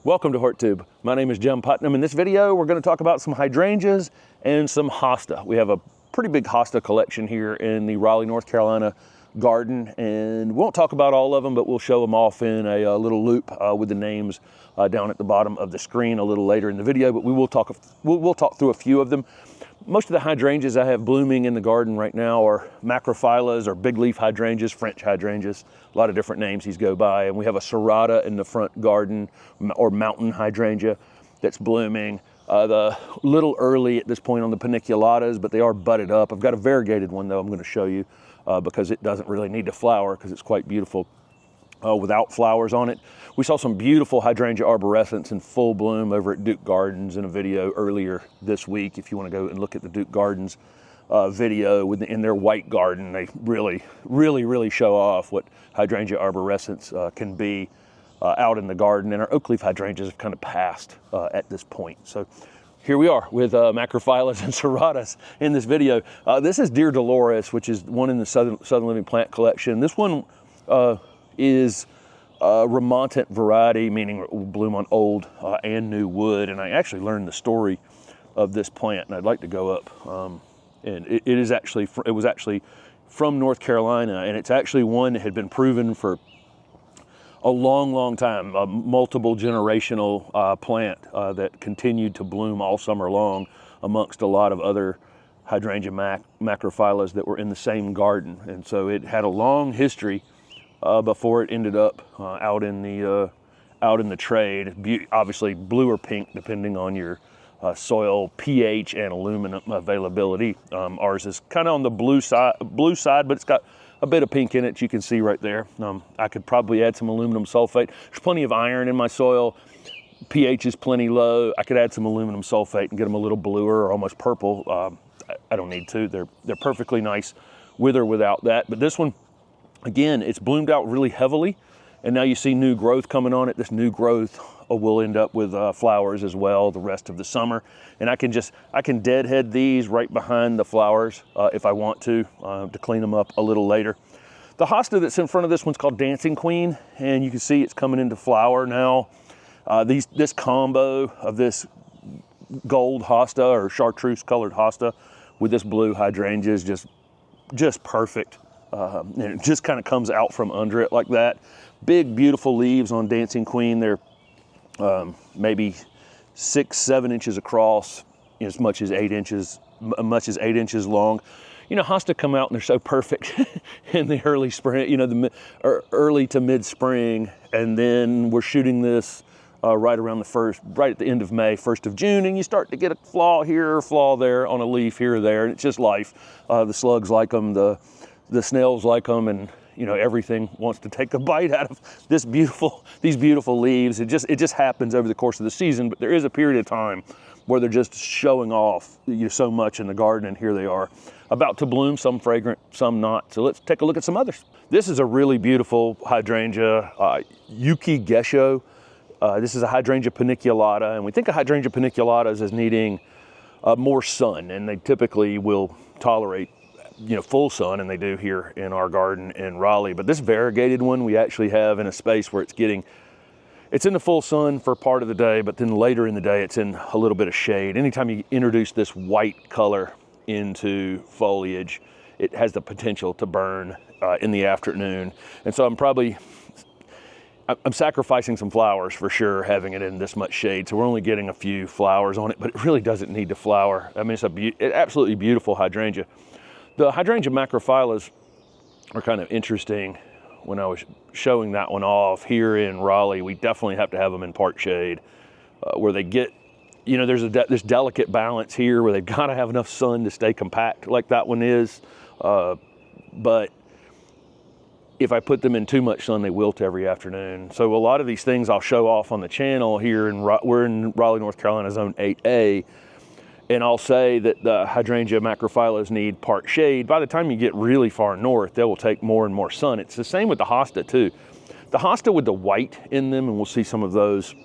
Welcome to HortTube. My name is Jim Putnam. In this video, we're going to talk about some hydrangeas and some hosta. We have a pretty big hosta collection here in the Raleigh, North Carolina garden, and we won't talk about all of them, but we'll show them off in a little loop with the names down at the bottom of the screen a little later in the video. But we'll talk through a few of them. Most of the hydrangeas I have blooming in the garden right now are macrophyllus or big leaf hydrangeas, French hydrangeas, a lot of different names these go by. And we have a serrata in the front garden, or mountain hydrangea, that's blooming. The little early at this point on the paniculatas, but they are budded up. I've got a variegated one though I'm going to show you because it doesn't really need to flower because it's quite beautiful without flowers on it. We saw some beautiful hydrangea arborescens in full bloom over at Duke Gardens in a video earlier this week. If you want to go and look at the Duke Gardens video in their white garden, they really show off what hydrangea arborescens can be out in the garden. And our oak leaf hydrangeas have kind of passed at this point. So here we are with macrophyllus and serratas in this video. This is Dear Dolores, which is one in the Southern Living Plant Collection. This one is a remontant variety, meaning it will bloom on old and new wood. And I actually learned the story of this plant, and I'd like to go up. And it was actually from North Carolina, and it's actually one that had been proven for a long time, a multiple generational plant that continued to bloom all summer long amongst a lot of other hydrangea macrophyllus that were in the same garden. And so it had a long history before it ended up out in the trade. Obviously blue or pink depending on your soil pH and aluminum availability. Ours is kind of on the blue side, but it's got a bit of pink in it. You can see right there. I could probably add some aluminum sulfate. There's plenty of iron in my soil. pH is plenty low. I could add some aluminum sulfate and get them a little bluer or almost purple. I don't need to. They're perfectly nice with or without that. But this one, again, it's bloomed out really heavily, and now you see new growth coming on it. This new growth will end up with flowers as well the rest of the summer. And I can deadhead these right behind the flowers if I want to clean them up a little later. The hosta that's in front of this one's called Dancing Queen, and you can see it's coming into flower now. This combo of this gold hosta or chartreuse colored hosta with this blue hydrangea is just perfect. And it just kind of comes out from under it like that. Big, beautiful leaves on Dancing Queen. They're maybe 6-7 inches across, as much as 8 inches long. You know, hosta come out and they're so perfect in the early spring, the early to mid spring, and then we're shooting this right at the end of May, 1st of June, and you start to get a flaw here, a flaw there on a leaf here or there, and it's just life. The slugs like them, the snails like them, and everything wants to take a bite out of these beautiful leaves. It just happens over the course of the season, but there is a period of time where they're just showing off so much in the garden, and here they are, about to bloom, some fragrant, some not. So let's take a look at some others. This is a really beautiful hydrangea, Yuki Gesho. This is a hydrangea paniculata, and we think of hydrangea paniculatas as needing more sun, and they typically will tolerate full sun, and they do here in our garden in Raleigh. But this variegated one we actually have in a space where it's in the full sun for part of the day, but then later in the day it's in a little bit of shade. Anytime you introduce this white color into foliage, it has the potential to burn in the afternoon. And so I'm sacrificing some flowers for sure, having it in this much shade. So we're only getting a few flowers on it, but it really doesn't need to flower. I mean, it's an absolutely beautiful hydrangea. The hydrangea macrophyllus are kind of interesting. When I was showing that one off here in Raleigh, we definitely have to have them in part shade where they get, there's this delicate balance here where they've got to have enough sun to stay compact like that one is. But if I put them in too much sun, they wilt every afternoon. So a lot of these things I'll show off on the channel here we're in Raleigh, North Carolina, zone 8A. And I'll say that the hydrangea macrophyllus need part shade. By the time you get really far north, they will take more and more sun. It's the same with the hosta too. The hosta with the white in them, and we'll see some of those,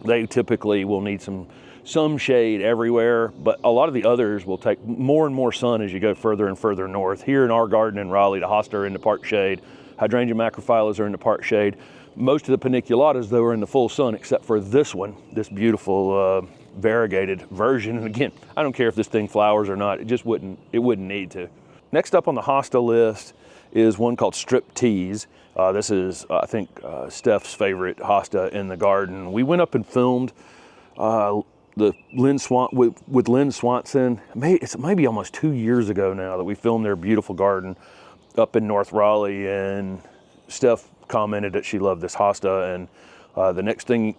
they typically will need some shade everywhere, but a lot of the others will take more and more sun as you go further and further north. Here in our garden in Raleigh, the hosta are in the part shade. Hydrangea macrophyllus are in the part shade. Most of the paniculatas, though, are in the full sun, except for this one, this beautiful variegated version. And again, I don't care if this thing flowers or not. It wouldn't need to. Next up on the hosta list is one called Strip Tease. This is, I think, Steph's favorite hosta in the garden. We went up and filmed with Lynn Swanson. It's maybe almost 2 years ago now that we filmed their beautiful garden up in North Raleigh, and Steph commented that she loved this hosta, and the next thing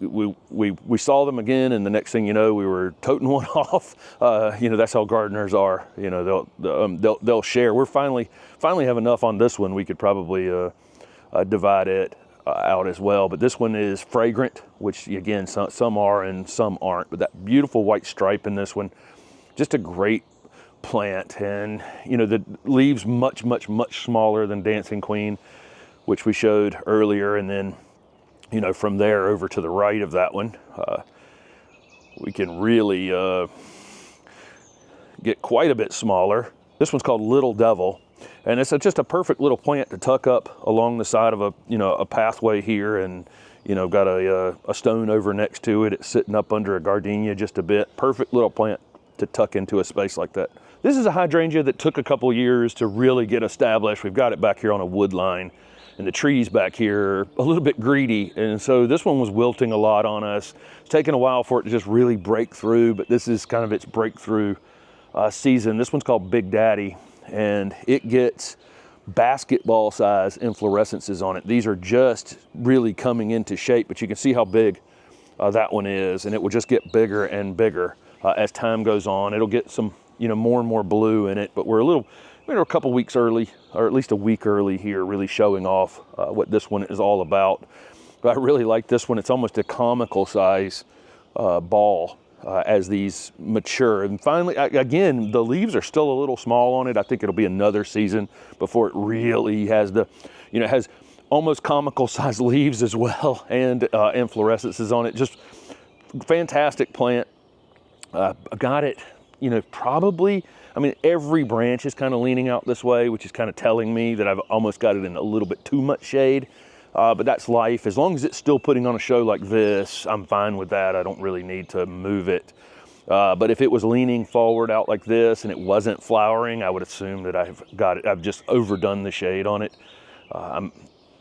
we saw them again, and the next thing you know, we were toting one off. You know, that's how gardeners are. You know, they'll share. We're finally have enough on this one. We could probably divide it out as well. But this one is fragrant, which again some are and some aren't. But that beautiful white stripe in this one, just a great plant. And you know, the leaves much smaller than Dancing Queen, which we showed earlier, and then, you know, from there over to the right of that one, we can really get quite a bit smaller. This one's called Little Devil, and it's just a perfect little plant to tuck up along the side of a pathway here, and you know, got a stone over next to it. It's sitting up under a gardenia just a bit. Perfect little plant to tuck into a space like that. This is a hydrangea that took a couple years to really get established. We've got it back here on a wood line, and the trees back here are a little bit greedy, and so this one was wilting a lot on us. It's taken a while for it to just really break through, but this is kind of its breakthrough season. This one's called Big Daddy, and it gets basketball size inflorescences on it. These are just really coming into shape, but you can see how big that one is, and it will just get bigger and bigger as time goes on. It'll get some, you know, more and more blue in it, but we're a couple weeks early, or at least a week early here, really showing off what this one is all about. But I really like this one. It's almost a comical size ball as these mature. And finally, again, the leaves are still a little small on it. I think it'll be another season before it really has has almost comical size leaves as well, and inflorescences on it. Just fantastic plant. Got it, you know, probably, I mean, every branch is kind of leaning out this way, which is kind of telling me that I've almost got it in a little bit too much shade. But that's life. As long as it's still putting on a show like this, I'm fine with that. I don't really need to move it. But if it was leaning forward out like this and it wasn't flowering, I would assume that I've just overdone the shade on it.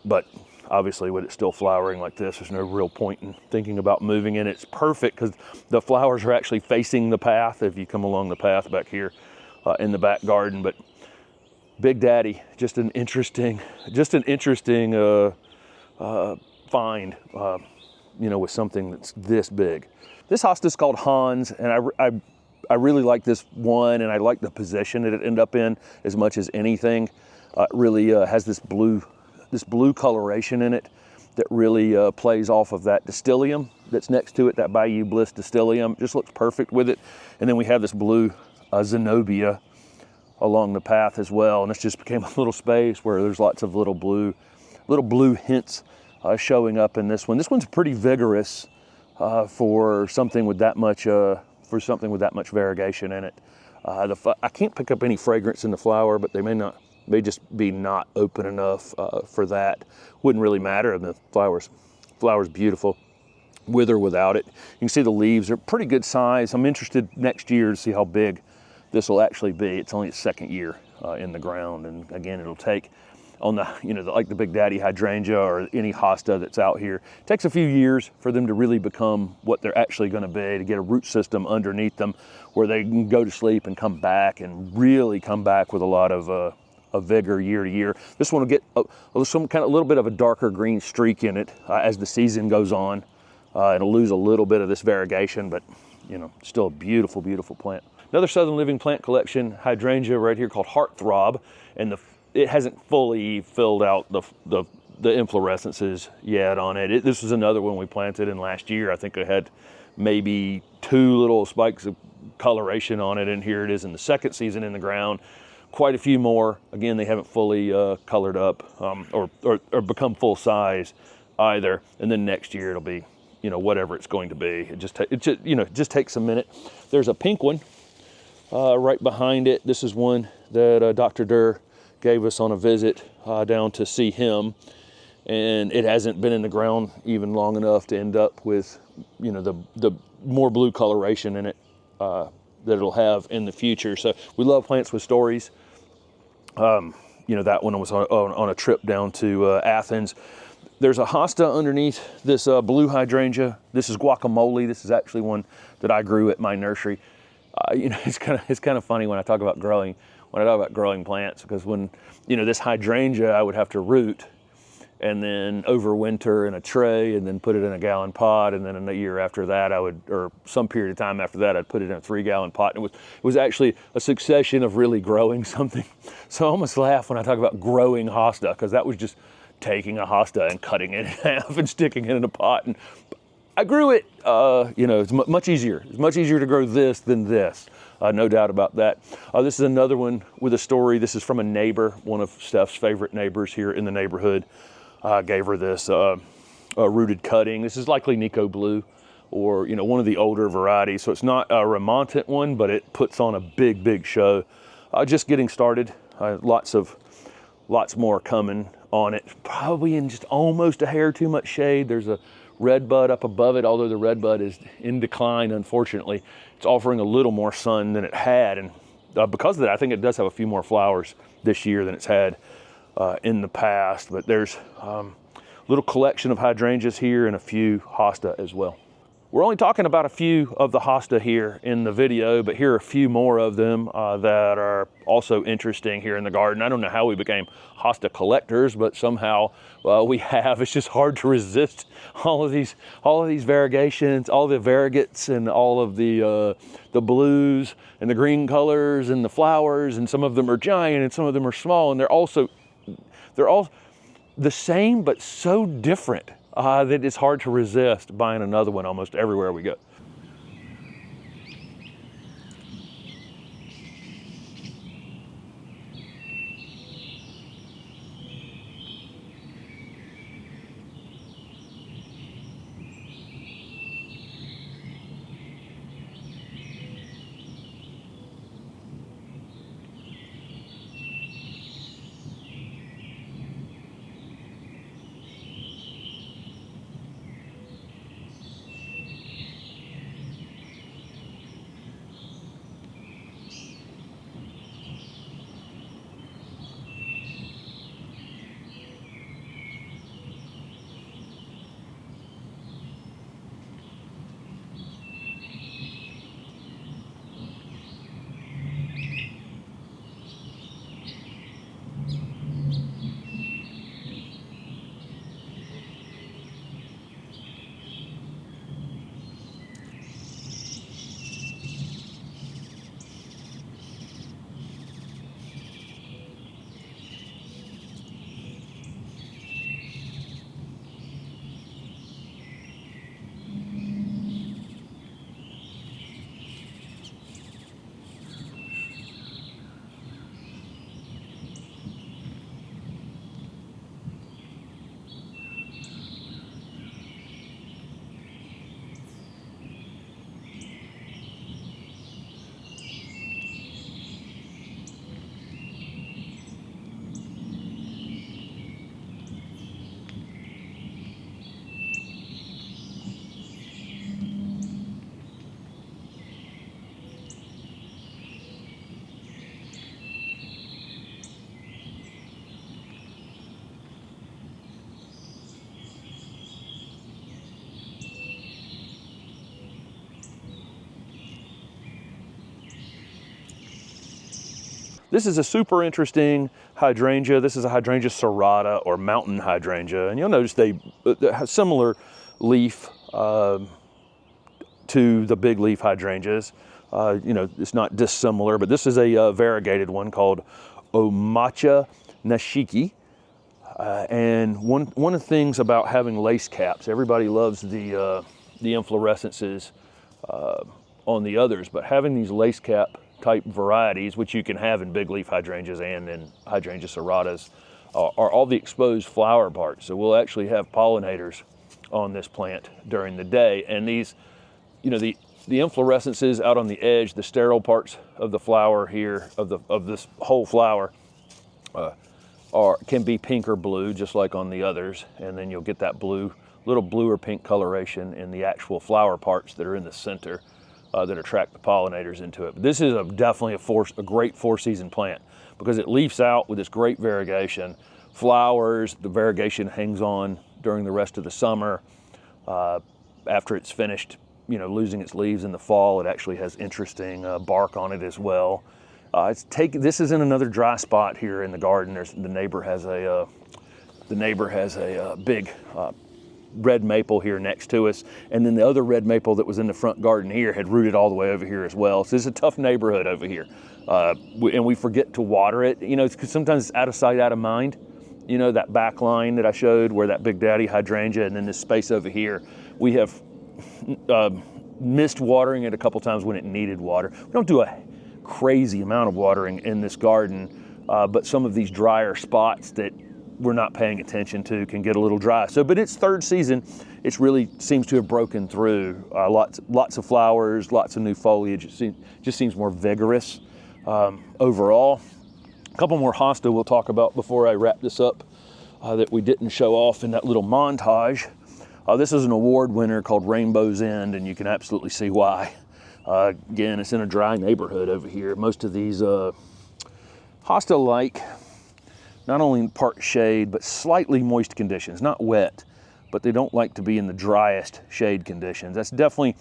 But obviously with it still flowering like this, there's no real point in thinking about moving it. It's perfect because the flowers are actually facing the path if you come along the path back here in the back garden. But Big Daddy, just an interesting find, you know, with something that's this big. This hosta is called Hans, and I really like this one, and I like the position that it ended up in as much as anything. It really has this blue coloration in it that really plays off of that Distilleum that's next to it, that Bayou Bliss Distilleum. Just looks perfect with it. And then we have this blue Zenobia along the path as well, and this just became a little space where there's lots of little blue hints showing up in this one. This one's pretty vigorous for something with that much variegation in it. I can't pick up any fragrance in the flower, but they may just be not open enough for that. Wouldn't really matter. And the flower's beautiful with or without it. You can see the leaves are pretty good size. I'm interested next year to see how big this will actually be. It's only its second year in the ground, and again, it'll take on the, you know, like the Big Daddy hydrangea or any hosta that's out here. It takes a few years for them to really become what they're actually going to be, to get a root system underneath them where they can go to sleep and come back and really come back with a lot of vigor year to year. This one will get a little bit of a darker green streak in it as the season goes on. It'll lose a little bit of this variegation, but you know, still a beautiful, beautiful plant. Another Southern Living plant collection hydrangea right here called Heartthrob, and it hasn't fully filled out the inflorescences yet on it. This was another one we planted in last year. I think it had maybe 2 little spikes of coloration on it, and here it is in the second season in the ground. Quite a few more. Again, they haven't fully colored up or become full size either. And then next year it'll be, you know, whatever it's going to be. It just takes a minute. There's a pink one right behind it. This is one that Dr. Durr gave us on a visit down to see him. and it hasn't been in the ground even long enough to end up with, you know, the more blue coloration in it that it'll have in the future. So we love plants with stories. You know, that one was on a trip down to Athens. There's a hosta underneath this blue hydrangea. This is guacamole. This is actually one that I grew at my nursery. You know, it's kind of funny when I talk about growing plants, because when, you know, this hydrangea I would have to root and then overwinter in a tray and then put it in a gallon pot, and then in a year after that or some period of time after that, I'd put it in a 3-gallon pot. And it was actually a succession of really growing something. So I almost laugh when I talk about growing hosta, because that was just taking a hosta and cutting it in half and sticking it in a pot. And I grew it, you know, it's much easier. It's much easier to grow this than this, no doubt about that. This is another one with a story. This is from a neighbor, one of Steph's favorite neighbors here in the neighborhood. Gave her this rooted cutting. This is likely Nico Blue, or, you know, one of the older varieties. So it's not a remontant one, but it puts on a big show. Just getting started. Lots more coming on it. Probably in just almost a hair too much shade. There's a red bud up above it, although the red bud is in decline, unfortunately. It's offering a little more sun than it had, and because of that, I think it does have a few more flowers this year than it's had in the past. But there's a little collection of hydrangeas here and a few hosta as well. We're only talking about a few of the hosta here in the video, but here are a few more of them that are also interesting here in the garden. I don't know how we became hosta collectors, but somehow we have. It's just hard to resist all of these variegations, all the variegates, and all of the blues and the green colors and the flowers. And some of them are giant and some of them are small, and they're all the same but so different that it's hard to resist buying another one almost everywhere we go. This is a super interesting hydrangea. This is a Hydrangea serrata, or mountain hydrangea. And you'll notice they have similar leaf to the big leaf hydrangeas. You know, it's not dissimilar, but this is a variegated one called Omacha nashiki. And one of the things about having lace caps, everybody loves the inflorescences on the others, but having these lace cap type varieties, which you can have in big leaf hydrangeas and in Hydrangea serratas, are all the exposed flower parts. So we'll actually have pollinators on this plant during the day. And these, you know, the inflorescences out on the edge, the sterile parts of the flower here, of this whole flower, can be pink or blue, just like on the others, and then you'll get that blue, little blue or pink coloration in the actual flower parts that are in the center that attract the pollinators into it. But this is definitely a great 4-season plant because it leaves out with this great variegation. Flowers, the variegation hangs on during the rest of the summer. After it's finished, losing its leaves in the fall, it actually has interesting bark on it as well. This is in another dry spot here in the garden. The neighbor has a big red maple here next to us, and then the other red maple that was in the front garden here had rooted all the way over here as well. So it's a tough neighborhood over here, and we forget to water it. Because sometimes it's out of sight, out of mind. That back line that I showed where that big daddy hydrangea, and then this space over here, we have missed watering it a couple times when it needed water. We don't do a crazy amount of watering in this garden, but some of these drier spots that we're not paying attention to can get a little dry. But its 3rd season, it really seems to have broken through. Lots of flowers, lots of new foliage. It just seems more vigorous overall. A couple more hosta we'll talk about before I wrap this up that we didn't show off in that little montage. This is an award winner called Rainbow's End, and you can absolutely see why. Again, it's in a dry neighborhood over here. Most of these hosta like not only part shade, but slightly moist conditions, not wet, but they don't like to be in the driest shade conditions. That's definitely,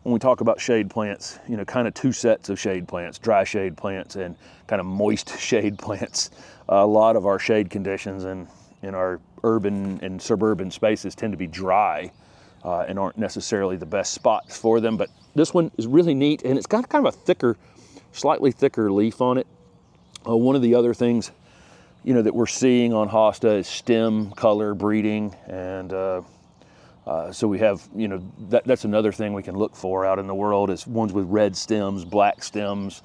when we talk about shade plants, kind of 2 sets of shade plants, dry shade plants and kind of moist shade plants. A lot of our shade conditions in our urban and suburban spaces tend to be dry and aren't necessarily the best spots for them. But this one is really neat, and it's got kind of a slightly thicker leaf on it. One of the other things that we're seeing on hosta is stem color breeding, and so we have, that's another thing we can look for out in the world is ones with red stems, black stems,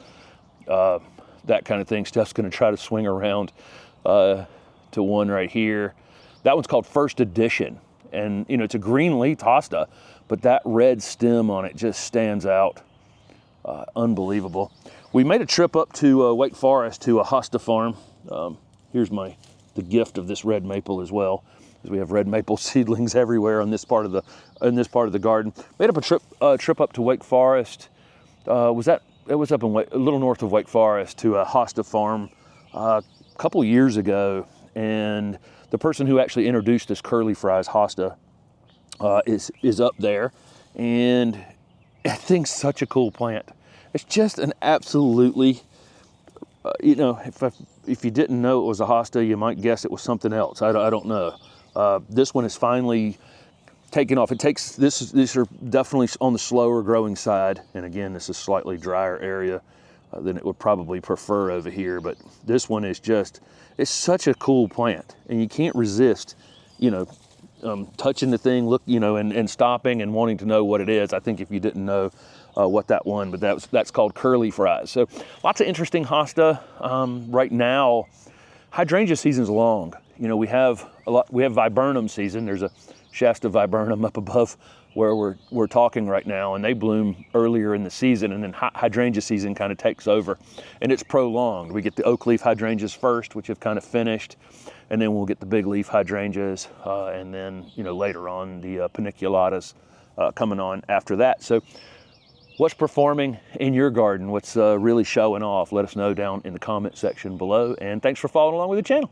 that kind of thing. Steph's going to try to swing around to one right here. That one's called First Edition, and it's a green leaf hosta, but that red stem on it just stands out. Unbelievable. We made a trip up to Wake Forest to a hosta farm. Here's the gift of this red maple as well, because we have red maple seedlings everywhere on this part of the garden. Made up a trip up to Wake Forest. It was up a little north of Wake Forest to a hosta farm a couple years ago, and the person who actually introduced this curly fries hosta is up there, and I think such a cool plant. It's just an absolutely, if you didn't know it was a hosta, you might guess it was something else. I don't know. This one is finally taken off. These are definitely on the slower growing side, and again, this is a slightly drier area than it would probably prefer over here. But this one is it's such a cool plant, and you can't resist, touching the thing, and stopping and wanting to know what it is. I think if you didn't know what that one, but that's called curly fries. So lots of interesting hosta. Right now, hydrangea season's long. We have viburnum season. There's a Shasta viburnum up above where we're talking right now, and they bloom earlier in the season, and then hydrangea season kind of takes over, and it's prolonged. We get the oak leaf hydrangeas first, which have kind of finished, and then we'll get the big leaf hydrangeas, and then later on the paniculatas coming on after that. So what's performing in your garden? What's really showing off? Let us know down in the comment section below, and thanks for following along with the channel.